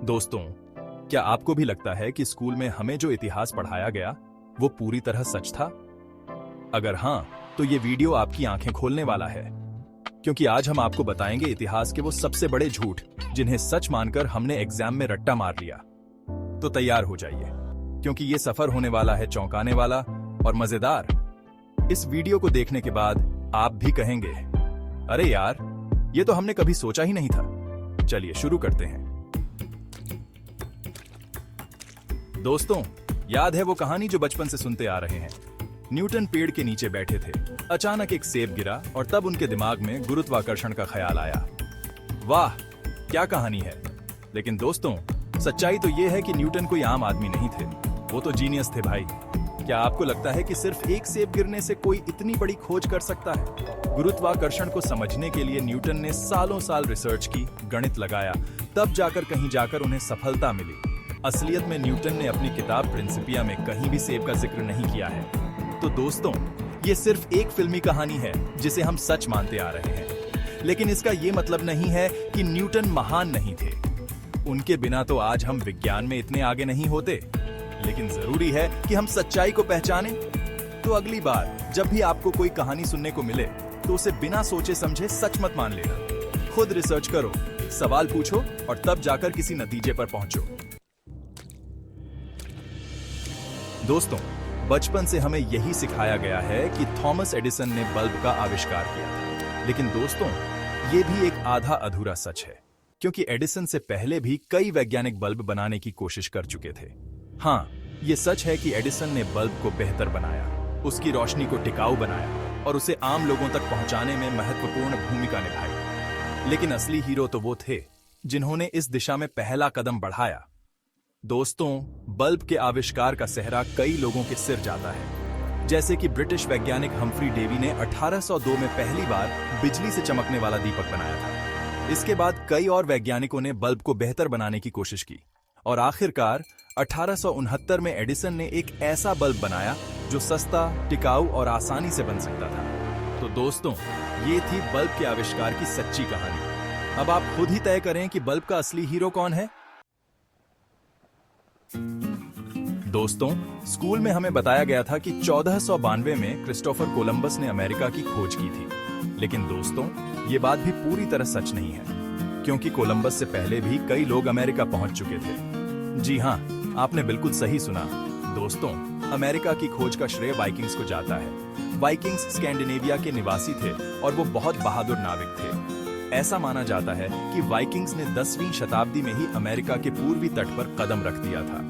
दोस्तों, क्या आपको भी लगता है कि स्कूल में हमें जो इतिहास पढ़ाया गया वो पूरी तरह सच था? अगर हाँ, तो ये वीडियो आपकी आंखें खोलने वाला है, क्योंकि आज हम आपको बताएंगे इतिहास के वो सबसे बड़े झूठ जिन्हें सच मानकर हमने एग्जाम में रट्टा मार लिया। तो तैयार हो जाइए, क्योंकि ये सफर होने वाला है चौंकाने वाला और मजेदार। इस वीडियो को देखने के बाद आप भी कहेंगे, अरे यार, ये तो हमने कभी सोचा ही नहीं था। चलिए शुरू करते हैं। दोस्तों, याद है वो कहानी जो बचपन से सुनते आ रहे हैं? न्यूटन पेड़ के नीचे बैठे थे, अचानक एक सेब गिरा और तब उनके दिमाग में गुरुत्वाकर्षण का ख्याल आया। वाह, क्या कहानी है। लेकिन दोस्तों, सच्चाई तो ये है कि न्यूटन कोई आम आदमी नहीं थे, वो तो जीनियस थे भाई। क्या आपको लगता है कि सिर्फ एक सेब गिरने से कोई इतनी बड़ी खोज कर सकता है? गुरुत्वाकर्षण को समझने के लिए न्यूटन ने सालों साल रिसर्च की, गणित लगाया, तब जाकर कहीं जाकर उन्हें सफलता मिली। असलियत में न्यूटन ने अपनी किताब प्रिंसिपिया में कहीं भी सेब का जिक्र नहीं किया है। तो दोस्तों, ये सिर्फ एक फिल्मी कहानी है जिसे हम सच मानते आ रहे हैं। लेकिन इसका ये मतलब नहीं है कि न्यूटन महान नहीं थे। उनके बिना तो आज हम विज्ञान में इतने आगे नहीं होते। लेकिन जरूरी है कि हम सच्चाई को पहचानें। तो अगली बार जब भी आपको कोई कहानी सुनने को मिले तो उसे बिना सोचे समझे सच मत मान लेना। खुद रिसर्च करो, सवाल पूछो और तब जाकर किसी नतीजे पर पहुंचो। दोस्तों, बचपन से हमें यही सिखाया गया है कि थॉमस एडिसन ने बल्ब का आविष्कार किया था। लेकिन दोस्तों, ये भी एक आधा अधूरा सच है, क्योंकि एडिसन से पहले भी कई वैज्ञानिक बल्ब बनाने की कोशिश कर चुके थे। हाँ, ये सच है कि एडिसन ने बल्ब को बेहतर बनाया, उसकी रोशनी को टिकाऊ बनाया और उसे आम लोगों तक पहुंचाने में महत्वपूर्ण भूमिका निभाई। लेकिन असली हीरो तो वो थे जिन्होंने इस दिशा में पहला कदम बढ़ाया। दोस्तों, बल्ब के आविष्कार का सेहरा कई लोगों के सिर जाता है। जैसे कि ब्रिटिश वैज्ञानिक हम्फ्री डेवी ने 1802 में पहली बार बिजली से चमकने वाला दीपक बनाया था। इसके बाद कई और वैज्ञानिकों ने बल्ब को बेहतर बनाने की कोशिश की और आखिरकार 1869 में एडिसन ने एक ऐसा बल्ब बनाया जो सस्ता, टिकाऊ और आसानी से बन सकता था। तो दोस्तों, ये थी बल्ब के आविष्कार की सच्ची कहानी। अब आप खुद ही तय करें कि बल्ब का असली हीरो कौन है। दोस्तों, स्कूल में हमें बताया गया था कि 1492 में क्रिस्टोफर कोलंबस ने अमेरिका की खोज की थी। लेकिन दोस्तों, ये बात भी पूरी तरह सच नहीं है, क्योंकि कोलंबस से पहले भी कई लोग अमेरिका पहुंच चुके थे। जी हाँ, आपने बिल्कुल सही सुना। दोस्तों, अमेरिका की खोज का श्रेय वाइकिंग्स को जाता है। वाइकिंग्स स्कैंडिनेविया के निवासी थे और वो बहुत बहादुर नाविक थे। ऐसा माना जाता है कि वाइकिंग्स ने 10वीं शताब्दी में ही अमेरिका के पूर्वी तट पर कदम रख दिया था।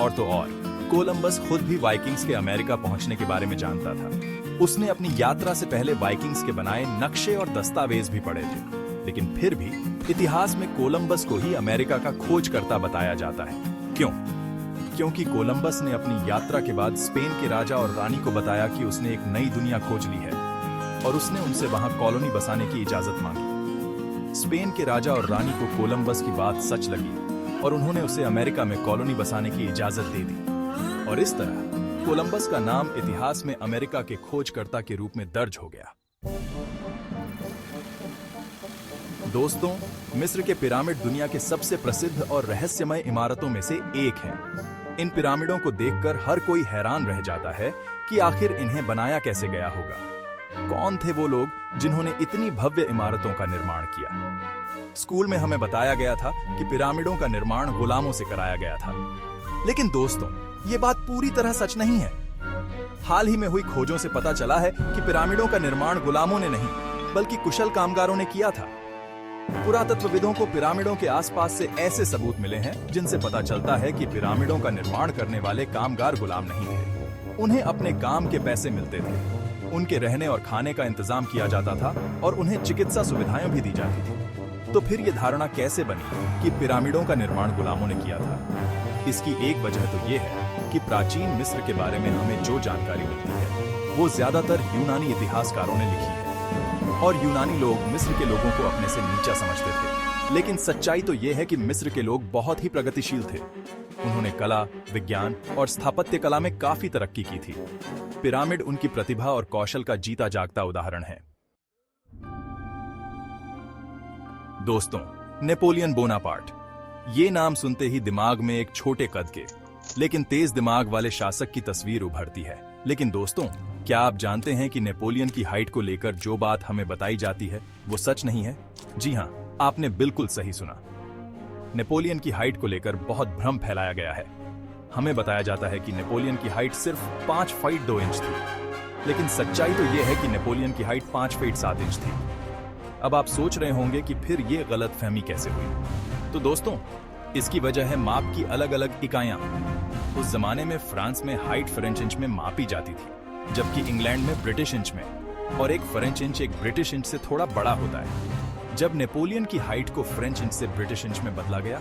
और तो और, कोलंबस खुद भी वाइकिंग्स के अमेरिका पहुंचने के बारे में जानता था। उसने अपनी यात्रा से पहले वाइकिंग्स के बनाए नक्शे और दस्तावेज भी पढ़े थे। लेकिन फिर भी इतिहास में कोलंबस को ही अमेरिका का खोजकर्ता बताया जाता है। क्यों? क्योंकि कोलंबस ने अपनी यात्रा के बाद स्पेन के राजा और रानी को बताया कि उसने एक नई दुनिया खोज ली है और उसने उनसे वहां कॉलोनी बसाने की इजाजत मांगी। स्पेन के राजा और रानी को कोलंबस की बात सच लगी और उन्होंने उसे अमेरिका में कॉलोनी बसाने की इजाजत दे दी। और इस तरह कोलंबस का नाम इतिहास में अमेरिका के खोजकर्ता के रूप में दर्ज हो गया। दोस्तों, मिस्र के पिरामिड दुनिया के सबसे प्रसिद्ध और रहस्यमय इमारतों में से एक हैं। इन पिरामिडों को देखकर हर कोई हैरान रह जाता है कि आखिर इन्हें बनाया कैसे गया होगा। कौन थे वो लोग जिन्होंने इतनी भव्य इमारतों का निर्माण किया? स्कूल में हमें बताया गया था कि पिरामिडों का निर्माण गुलामों से कराया गया था। लेकिन दोस्तों, ये बात पूरी तरह सच नहीं है। हाल ही में हुई खोजों से पता चला है कि पिरामिडों का निर्माण गुलामों ने नहीं, बल्कि कुशल कामगारों ने किया था। पुरातत्वविदों को पिरामिडों के आसपास से ऐसे सबूत मिले हैं जिनसे पता चलता है कि पिरामिडों का निर्माण करने वाले कामगार गुलाम नहीं थे। उन्हें अपने काम के पैसे मिलते थे, उनके रहने और खाने का इंतजाम किया जाता था और उन्हें चिकित्सा सुविधाएं भी दी जाती थी। तो फिर ये धारणा कैसे बनी कि पिरामिडों का निर्माण गुलामों ने किया था? इसकी एक वजह तो ये है कि प्राचीन मिस्र के बारे में हमें जो जानकारी मिलती है वो ज्यादातर यूनानी इतिहासकारों ने लिखी है। और यूनानी लोग मिस्र के लोगों को अपने से नीचा समझते थे। लेकिन सच्चाई तो ये है कि मिस्र के लोग बहुत ही प्रगतिशील थे। उन्होंने कला, विज्ञान और स्थापत्य कला में काफी तरक्की की थी। पिरामिड उनकी प्रतिभा और कौशल का जीता जागता उदाहरण है। दोस्तों, नेपोलियन बोनापार्ट ये नाम सुनते ही दिमाग में एक छोटे कद के लेकिन तेज दिमाग वाले शासक की तस्वीर उभरती है। लेकिन दोस्तों, क्या आप जानते हैं कि नेपोलियन की हाइट को लेकर जो बात हमें बताई जाती है वो सच नहीं है? जी हाँ, आपने बिल्कुल सही सुना। नेपोलियन की हाइट को लेकर बहुत भ्रम फैलाया गया है। हमें बताया जाता है कि नेपोलियन की हाइट सिर्फ 5 फीट 2 इंच थी, लेकिन सच्चाई तो यह है कि नेपोलियन की हाइट 5 फीट 7 इंच थी। अब आप सोच रहे होंगे कि फिर ये गलतफहमी कैसे हुई? तो दोस्तों, इसकी वजह है माप की अलग अलग इकाइयां। उस जमाने में फ्रांस में हाइट फ्रेंच इंच में मापी जाती थी, जबकि इंग्लैंड में ब्रिटिश इंच में, और एक फ्रेंच इंच एक ब्रिटिश इंच से थोड़ा बड़ा होता है। जब नेपोलियन की हाइट को फ्रेंच इंच से ब्रिटिश इंच में बदला गया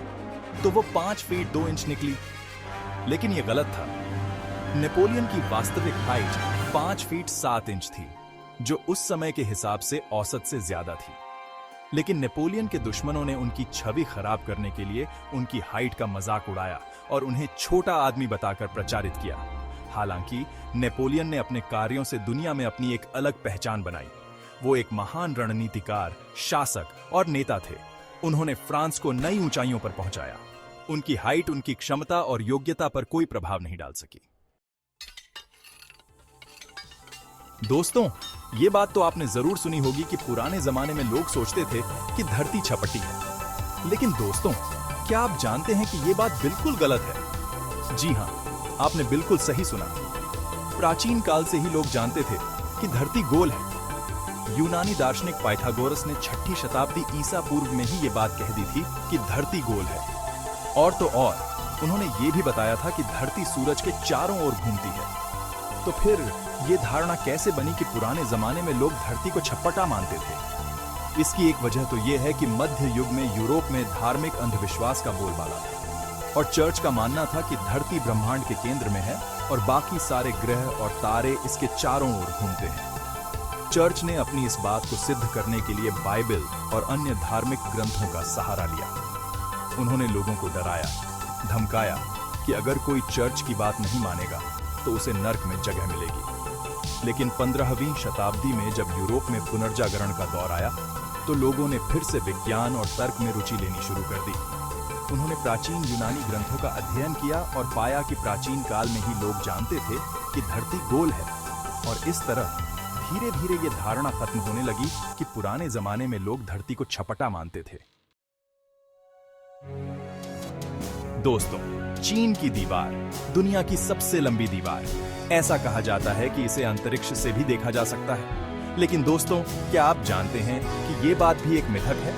तो वो 5 फीट 2 इंच निकली। लेकिन ये गलत था। नेपोलियन की वास्तविक हाइट 5 फीट 7 इंच थी, जो उस समय के हिसाब से औसत से ज्यादा थी। लेकिन नेपोलियन के दुश्मनों ने उनकी छवि खराब करने के लिए उनकी हाइट का मजाक उड़ाया और उन्हें छोटा आदमी बताकर प्रचारित किया। हालांकि नेपोलियन ने अपने कार्यों से दुनिया में अपनी एक अलग पहचान बनाई। वो एक महान रणनीतिकार, शासक और नेता थे। उन्होंने फ्रांस को नई ऊंचाइयों पर पहुंचाया। उनकी हाइट उनकी क्षमता और योग्यता पर कोई प्रभाव नहीं डाल सकी। दोस्तों, ये बात तो आपने जरूर सुनी होगी कि पुराने जमाने में लोग सोचते थे कि धरती छपटी है। लेकिन दोस्तों, क्या आप जानते हैं कि ये बात बिल्कुल गलत है? जी हां, आपने बिल्कुल सही सुना। प्राचीन काल से ही लोग जानते थे कि धरती गोल है। यूनानी दार्शनिक पाइथागोरस ने 6ठी शताब्दी ईसा पूर्व में ही ये बात कह दी थी कि धरती गोल है। और तो और, उन्होंने ये भी बताया था कि धरती सूरज के चारों ओर घूमती है। तो फिर ये धारणा कैसे बनी कि पुराने जमाने में लोग धरती को छप्पटा मानते थे? इसकी एक वजह तो यह है कि मध्य युग में यूरोप में धार्मिक अंधविश्वास का बोलबाला था और चर्च का मानना था कि धरती ब्रह्मांड के केंद्र में है और बाकी सारे ग्रह और तारे इसके चारों ओर घूमते हैं। चर्च ने अपनी इस बात को सिद्ध करने के लिए बाइबल और अन्य धार्मिक ग्रंथों का सहारा लिया। उन्होंने लोगों को डराया, धमकाया कि अगर कोई चर्च की बात नहीं मानेगा तो उसे नर्क में जगह मिलेगी। लेकिन 15वीं शताब्दी में जब यूरोप में पुनर्जागरण का दौर आया तो लोगों ने फिर से विज्ञान और तर्क में रुचि लेनी शुरू कर दी। उन्होंने प्राचीन यूनानी ग्रंथों का अध्ययन किया और पाया कि प्राचीन काल में ही लोग जानते थे कि धरती गोल है। और इस तरह धीरे धीरे ये धारणा खत्म होने लगी कि पुराने जमाने में लोग धरती को छपटा मानते थे। दोस्तों, चीन की दीवार दुनिया की सबसे लंबी दीवार। ऐसा कहा जाता है कि इसे अंतरिक्ष से भी देखा जा सकता है। लेकिन दोस्तों, क्या आप जानते हैं कि ये बात भी एक मिथक है?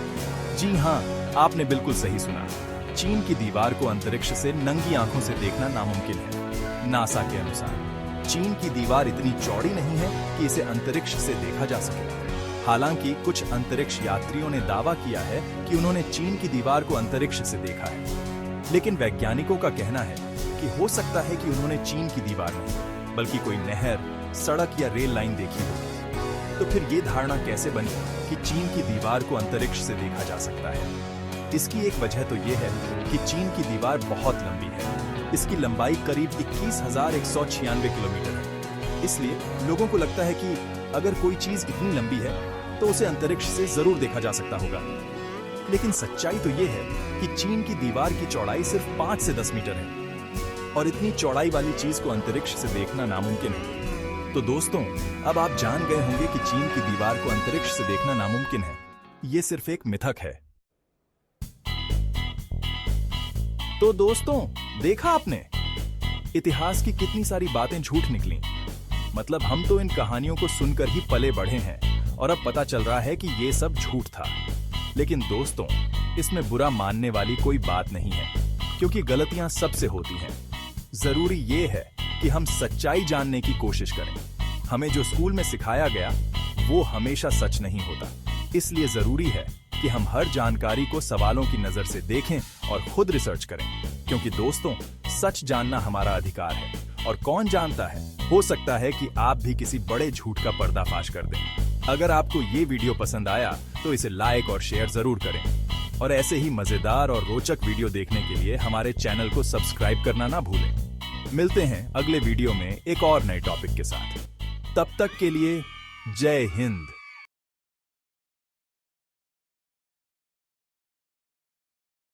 जी हाँ, आपने बिल्कुल सही सुना। चीन की दीवार को अंतरिक्ष से नंगी आंखों से देखना नामुमकिन है। नासा के अनुसार चीन की दीवार इतनी चौड़ी नहीं है कि इसे अंतरिक्ष से देखा जा सके। हालांकि कुछ अंतरिक्ष यात्रियों ने दावा किया है कि उन्होंने चीन की दीवार को अंतरिक्ष से देखा है। लेकिन वैज्ञानिकों का कहना है कि हो सकता है कि उन्होंने चीन की दीवार नहीं, बल्कि कोई नहर, सड़क या रेल लाइन देखी हो। तो फिर ये धारणा कैसे बनी कि चीन की दीवार को अंतरिक्ष से देखा जा सकता है? इसकी एक वजह तो ये है कि चीन की दीवार बहुत लंबी है। इसकी लंबाई करीब 21,196 किलोमीटर है। इसलिए लोगों को लगता है कि अगर कोई चीज इतनी लंबी है तो उसे अंतरिक्ष से जरूर देखा जा सकता होगा। लेकिन सच्चाई तो ये है कि चीन की दीवार की चौड़ाई सिर्फ 5 से 10 मीटर है और इतनी चौड़ाई वाली चीज को अंतरिक्ष से देखना नामुमकिन है। तो दोस्तों, अब आप जान गए होंगे कि चीन की दीवार को अंतरिक्ष से देखना नामुमकिन है। ये सिर्फ एक मिथक है। तो दोस्तों, देखा आपने, इतिहास की कितनी सारी बातें झूठ निकली। मतलब हम तो इन कहानियों को सुनकर ही पले बढ़े हैं और अब पता चल रहा है कि ये सब झूठ था। लेकिन दोस्तों, इसमें बुरा मानने वाली कोई बात नहीं है, क्योंकि गलतियां सबसे होती हैं। जरूरी ये है कि हम सच्चाई जानने की कोशिश करें। हमें जो स्कूल में सिखाया गया वो हमेशा सच नहीं होता। इसलिए जरूरी है कि हम हर जानकारी को सवालों की नजर से देखें और खुद रिसर्च करें, क्योंकि दोस्तों, सच जानना हमारा अधिकार है। और कौन जानता है, हो सकता है कि आप भी किसी बड़े झूठ का पर्दाफाश कर दें। अगर आपको ये वीडियो पसंद आया तो इसे लाइक और शेयर जरूर करें और ऐसे ही मजेदार और रोचक वीडियो देखने के लिए हमारे चैनल को सब्सक्राइब करना ना भूलें। मिलते हैं अगले वीडियो में एक और नए टॉपिक के साथ। तब तक के लिए जय हिंद।